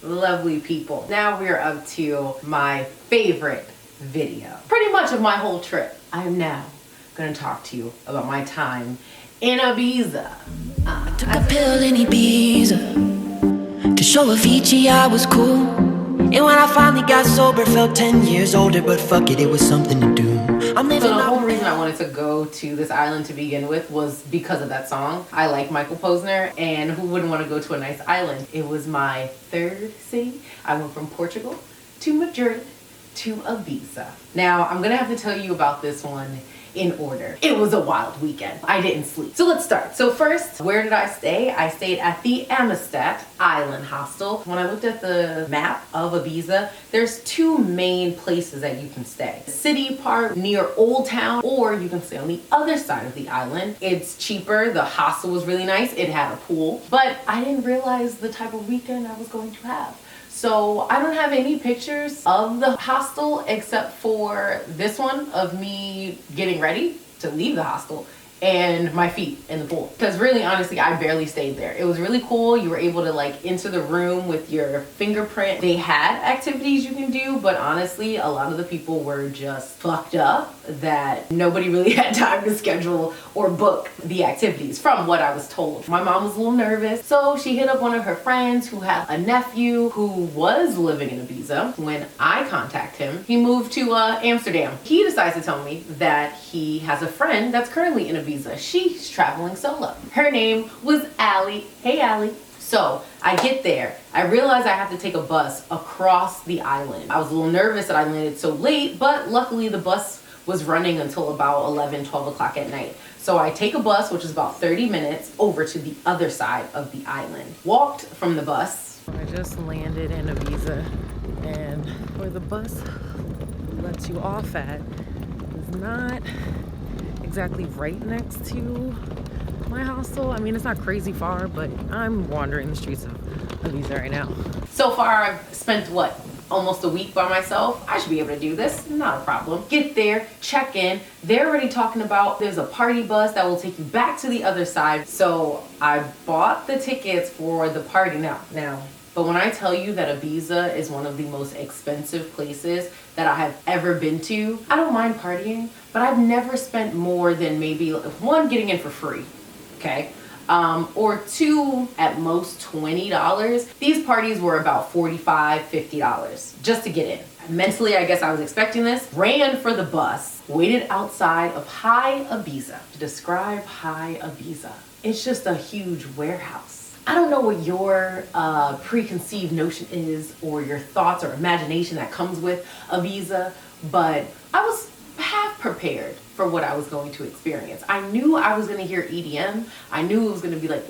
lovely people. Now we're up to my favorite video, pretty much of my whole trip. I am now gonna talk to you about my time in Ibiza. I took a pill in Ibiza to show Avicii I was cool. And when I finally got sober, felt 10 years older, but fuck it, it was something to do. So the whole reason I wanted to go to this island to begin with was because of that song. I like Michael Posner, and who wouldn't want to go to a nice island? It was my third city. I went from Portugal to Madrid to Ibiza. Now, I'm gonna have to tell you about this one in order. It was a wild weekend. I didn't sleep. So let's start. So first, where did I stay? I stayed at the Amistat Island Hostel. When I looked at the map of Ibiza, there's two main places that you can stay. City part near Old Town, or you can stay on the other side of the island. It's cheaper. The hostel was really nice. It had a pool, but I didn't realize the type of weekend I was going to have. So I don't have any pictures of the hostel except for this one of me getting ready to leave the hostel and my feet in the pool. Because really, honestly, I barely stayed there. It was really cool. You were able to like enter the room with your fingerprint. They had activities you can do, but honestly, a lot of the people were just fucked up that nobody really had time to schedule or book the activities from what I was told. My mom was a little nervous, so she hit up one of her friends who had a nephew who was living in Ibiza. When I contacted him, he moved to Amsterdam. He decides to tell me that he has a friend that's currently in Ibiza. She's traveling solo. Her name was Allie. Hey, Allie. So I get there. I realize I have to take a bus across the island. I was a little nervous that I landed so late, but luckily the bus was running until about 11, 12 o'clock at night. So I take a bus, which is about 30 minutes, over to the other side of the island. Walked from the bus. I just landed in Ibiza, and where the bus lets you off at is not exactly right next to my hostel. I mean, it's not crazy far, but I'm wandering the streets of Ibiza right now. So far, I've spent what? Almost a week by myself. I should be able to do this, not a problem. Get there, check in. They're already talking about there's a party bus that will take you back to the other side. So I bought the tickets for the party now. But when I tell you that Ibiza is one of the most expensive places that I have ever been to, I don't mind partying, but I've never spent more than maybe one, getting in for free, okay? Or two, at most $20. These parties were about $45, $50 just to get in. Mentally, I guess I was expecting this. Ran for the bus, waited outside of High Ibiza. To describe High Ibiza, it's just a huge warehouse. I don't know what your preconceived notion is, or your thoughts or imagination that comes with Ibiza, but I was half prepared for what I was going to experience. I knew I was going to hear EDM. I knew it was going to be like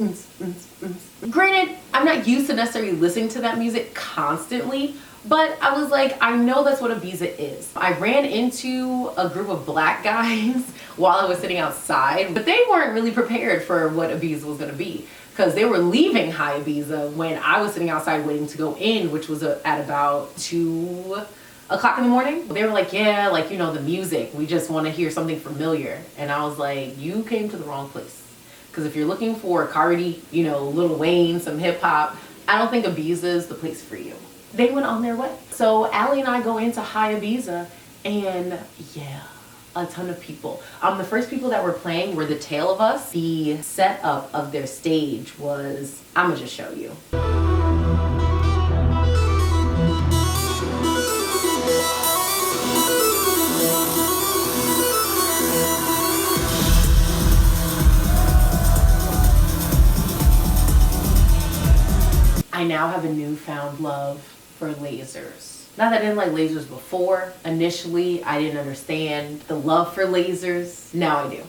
Granted, I'm not used to necessarily listening to that music constantly, but I was like, I know that's what Ibiza is. I ran into a group of black guys while I was sitting outside, but they weren't really prepared for what Ibiza was going to be, because they were leaving High Ibiza when I was sitting outside waiting to go in, which was at about 2 o'clock in the morning. They were like, yeah, like, you know, the music, we just want to hear something familiar. And I was like, you came to the wrong place. Because if you're looking for Cardi, you know, Lil Wayne, some hip hop, I don't think Ibiza is the place for you. They went on their way. So Allie and I go into High Ibiza, and yeah, a ton of people. The first people that were playing were the Tale of Us. The setup of their stage was, I'ma just show you. I now have a newfound love for lasers. Not that I didn't like lasers before. Initially, I didn't understand the love for lasers. Now I do.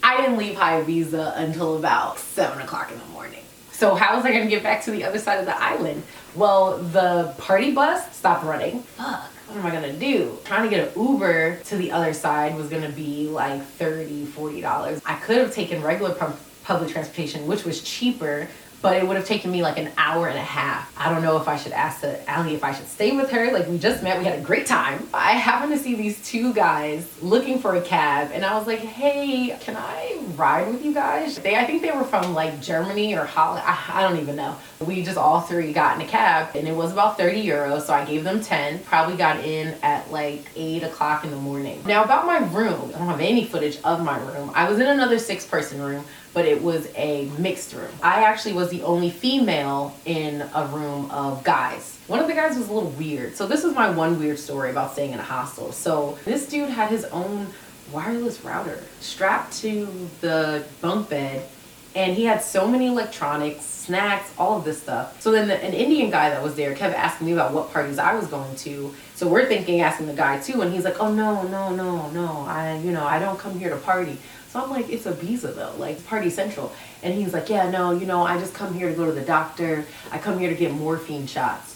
I didn't leave High Ibiza until about 7 o'clock in the morning. So how was I gonna get back to the other side of the island? Well, the party bus stopped running. Fuck, what am I gonna do? Trying to get an Uber to the other side was gonna be like $30, $40. I could have taken regular public transportation, which was cheaper, but it would have taken me like an hour and a half. I don't know if I should ask Allie if I should stay with her. Like, we just met, we had a great time. I happened to see these two guys looking for a cab, and I was like, hey, can I ride with you guys? I think they were from like Germany or Holland. I don't even know. We just all three got in a cab, and it was about 30 euros, so I gave them 10. Probably got in at like 8 o'clock in the morning. Now about my room, I don't have any footage of my room. I was in another 6-person room, but it was a mixed room. I actually was the only female in a room of guys. One of the guys was a little weird. So this is my one weird story about staying in a hostel. So this dude had his own wireless router strapped to the bunk bed, and he had so many electronics, snacks, all of this stuff. So then an Indian guy that was there kept asking me about what parties I was going to. So we're asking the guy too, and he's like, oh no, I don't come here to party. So I'm like, it's Ibiza though, like Party Central. And he's like, yeah, no, I just come here to go to the doctor. I come here to get morphine shots.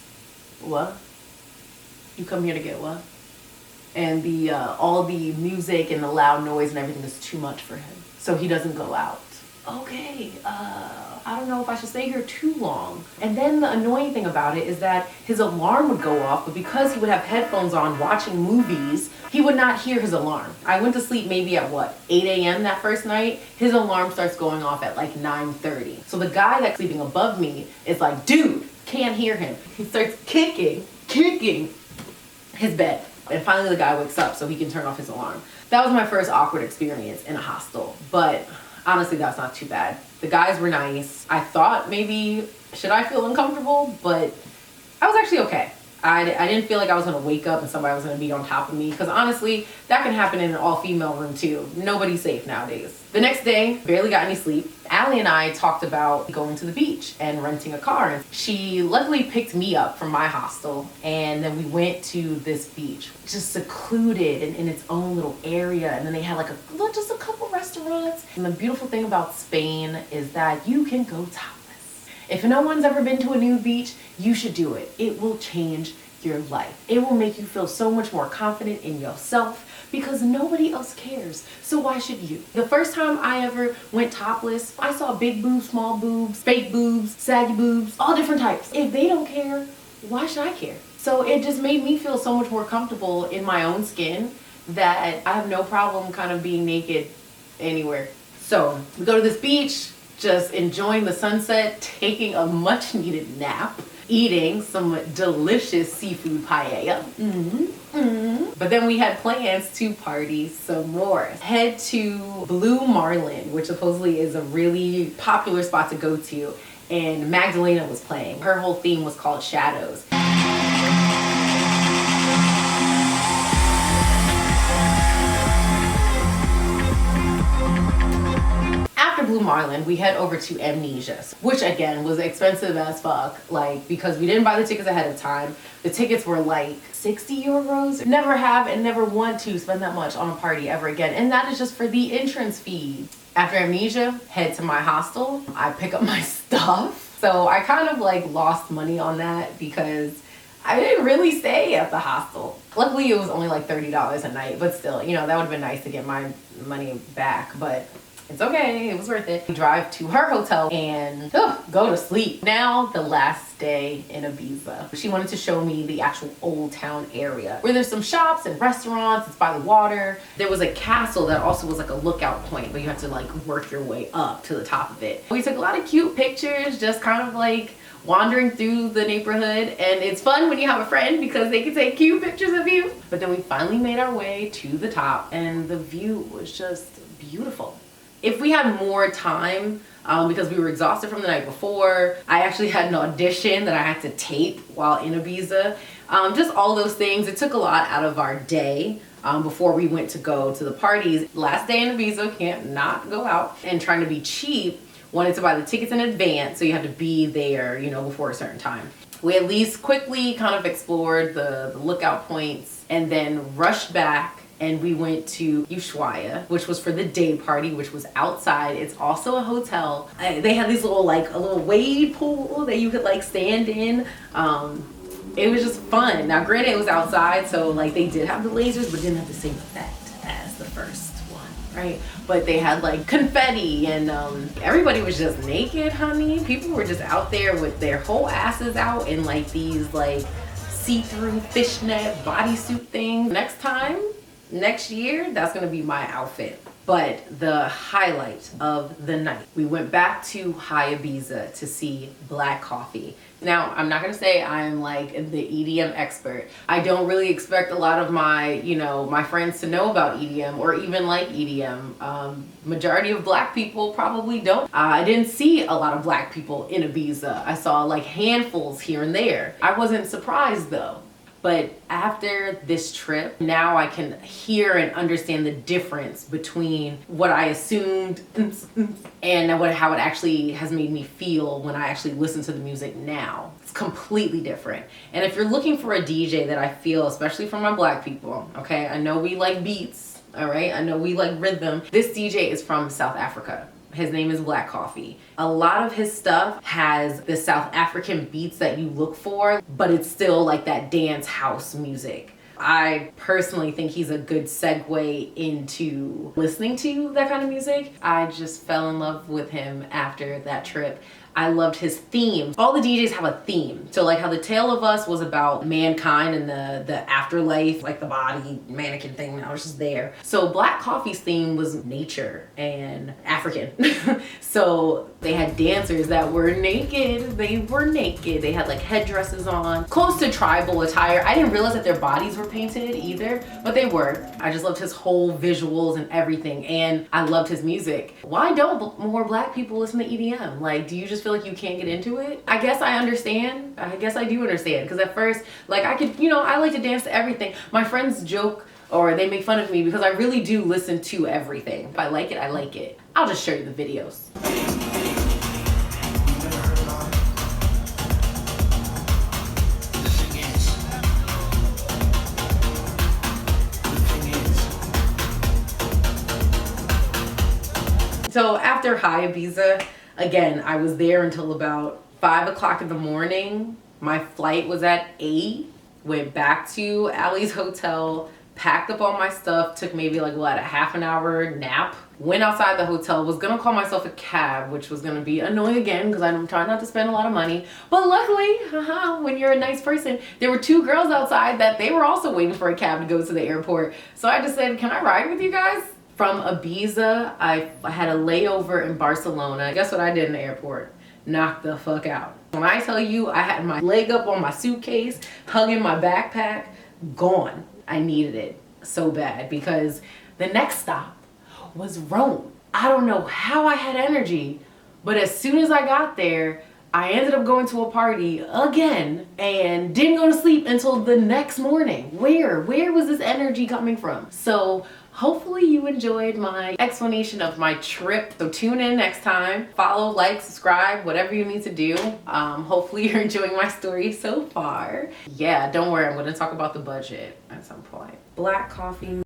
What? You come here to get what? And the all the music and the loud noise and everything is too much for him. So he doesn't go out. Okay, I don't know if I should stay here too long. And then the annoying thing about it is that his alarm would go off, but because he would have headphones on watching movies, he would not hear his alarm. I went to sleep maybe at 8 a.m. that first night. His alarm starts going off at like 9:30. So the guy that's sleeping above me is like, dude, can't hear him. He starts kicking his bed. And finally the guy wakes up so he can turn off his alarm. That was my first awkward experience in a hostel, but honestly, that's not too bad. The guys were nice. I thought maybe, should I feel uncomfortable? But I was actually okay. I didn't feel like I was gonna wake up and somebody was gonna be on top of me, because honestly, that can happen in an all-female room too. Nobody's safe nowadays. The next day, barely got any sleep. Allie and I talked about going to the beach and renting a car. She luckily picked me up from my hostel, and then we went to this beach, just secluded and in its own little area. And then they had like just a couple restaurants. And the beautiful thing about Spain is that you can go topless. If no one's ever been to a nude beach, you should do it. It will change your life. It will make you feel so much more confident in yourself, because nobody else cares. So why should you? The first time I ever went topless, I saw big boobs, small boobs, fake boobs, saggy boobs, all different types. If they don't care, why should I care? So it just made me feel so much more comfortable in my own skin that I have no problem kind of being naked anywhere. So we go to this beach, just enjoying the sunset, taking a much needed nap, eating some delicious seafood paella. But then we had plans to party some more. Head to Blue Marlin, which supposedly is a really popular spot to go to, and Magdelena was playing. Her whole theme was called Shadows. Blue Marlin, we head over to Amnesia, which again was expensive as fuck, like, because we didn't buy the tickets ahead of time. The tickets were like 60 euros. Never have and never want to spend that much on a party ever again, and that is just for the entrance fee. After Amnesia, head to my hostel. I pick up my stuff. So I kind of like lost money on that because I didn't really stay at the hostel. Luckily it was only like $30 a night, but still, that would have been nice to get my money back, but it's okay, it was worth it. We drive to her hotel and go to sleep. Now the last day in Ibiza. She wanted to show me the actual old town area where there's some shops and restaurants, it's by the water. There was a castle that also was like a lookout point, but you have to like work your way up to the top of it. We took a lot of cute pictures, just kind of like wandering through the neighborhood, and it's fun when you have a friend because they can take cute pictures of you. But then we finally made our way to the top, and the view was just beautiful. If we had more time, because we were exhausted from the night before, I actually had an audition that I had to tape while in Ibiza. Just all those things. It took a lot out of our day before we went to go to the parties. Last day in Ibiza, can't not go out. And trying to be cheap, wanted to buy the tickets in advance, so you had to be there, before a certain time. We at least quickly kind of explored the lookout points and then rushed back. And we went to Ushuaia, which was for the day party, which was outside. It's also a hotel. They had these little, like a little wade pool that you could like stand in. It was just fun. Now granted it was outside, so like they did have the lasers, but didn't have the same effect as the first one. right? But they had like confetti and everybody was just naked, honey. People were just out there with their whole asses out in like these like see-through fishnet bodysuit things. Next year, that's gonna be my outfit. But the highlight of the night, we went back to Ibiza to see Black Coffee. Now, I'm not gonna say I'm like the EDM expert. I don't really expect a lot of my, my friends to know about EDM or even like EDM. Majority of black people probably don't. I didn't see a lot of black people in Ibiza. I saw like handfuls here and there. I wasn't surprised though. But after this trip, now I can hear and understand the difference between what I assumed and how it actually has made me feel when I actually listen to the music now. It's completely different. And if you're looking for a DJ that I feel, especially for my black people, okay, I know we like beats, all right? I know we like rhythm. This DJ is from South Africa. His name is Black Coffee. A lot of his stuff has the South African beats that you look for, but it's still like that dance house music. I personally think he's a good segue into listening to that kind of music. I just fell in love with him after that trip. I loved his theme. All the DJs have a theme. So like how The Tale of Us was about mankind and the afterlife, like the body mannequin thing, I was just there. So Black Coffee's theme was nature and African. So they had dancers that were naked. They were naked. They had like headdresses on, close to tribal attire. I didn't realize that their bodies were painted either, but they were. I just loved his whole visuals and everything. And I loved his music. Why don't more black people listen to EDM? Like, do you just feel like you can't get into it? I guess I understand. I guess I do understand. Because at first, like I could, I like to dance to everything. My friends joke or they make fun of me because I really do listen to everything. If I like it, I like it. I'll just show you the videos. So after Ibiza, again, I was there until about 5 o'clock in the morning. My flight was at 8. Went back to Allie's hotel, packed up all my stuff, took maybe like a half an hour nap. Went outside the hotel, was gonna call myself a cab, which was gonna be annoying again because I'm trying not to spend a lot of money. But luckily, when you're a nice person, there were 2 girls outside that they were also waiting for a cab to go to the airport. So I just said, can I ride with you guys? From Ibiza, I had a layover in Barcelona. Guess what I did in the airport? Knocked the fuck out. When I tell you I had my leg up on my suitcase, hugging my backpack, gone. I needed it so bad because the next stop was Rome. I don't know how I had energy, but as soon as I got there, I ended up going to a party again and didn't go to sleep until the next morning. Where was this energy coming from? So hopefully you enjoyed my explanation of my trip. So tune in next time. Follow, like, subscribe, whatever you need to do. Hopefully you're enjoying my story so far. Yeah, don't worry, I'm gonna talk about the budget at some point. Black Coffee.